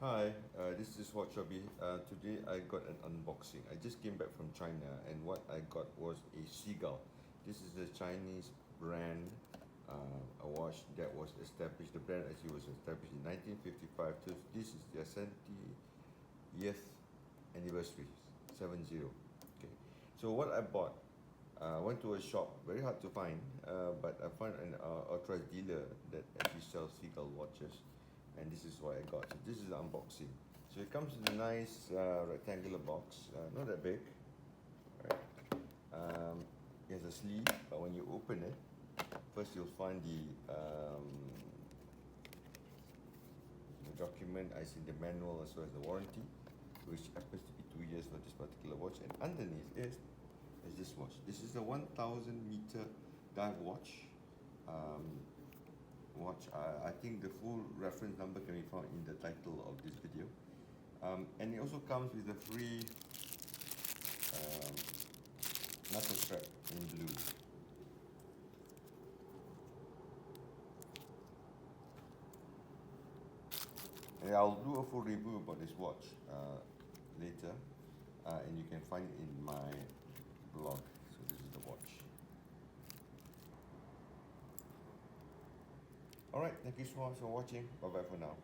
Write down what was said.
Hi, this is Watch Hobby. Today I got an unboxing. I just came back from China and what I got was a Seagull. This is a Chinese brand, a watch that was established, the brand actually was established in 1955. So this is their 70th anniversary, 70. Okay, so what I bought, went to a shop, very hard to find, but I found an authorized dealer that actually sells Seagull watches, and this is what I got. So this is the unboxing. So it comes in a nice rectangular box, not that big, right? It has a sleeve, but when you open it, first you'll find the document, I see the manual as well as the warranty, which happens to be 2 years for this particular watch, and underneath is this watch. This is a 1,000-meter dive watch. I think the full reference number can be found in the title of this video. And it also comes with a free knuckle strap in blue. And I'll do a full review about this watch later, and you can find it in my blog. So this is the watch. Alright, thank you so much for watching. Bye bye for now.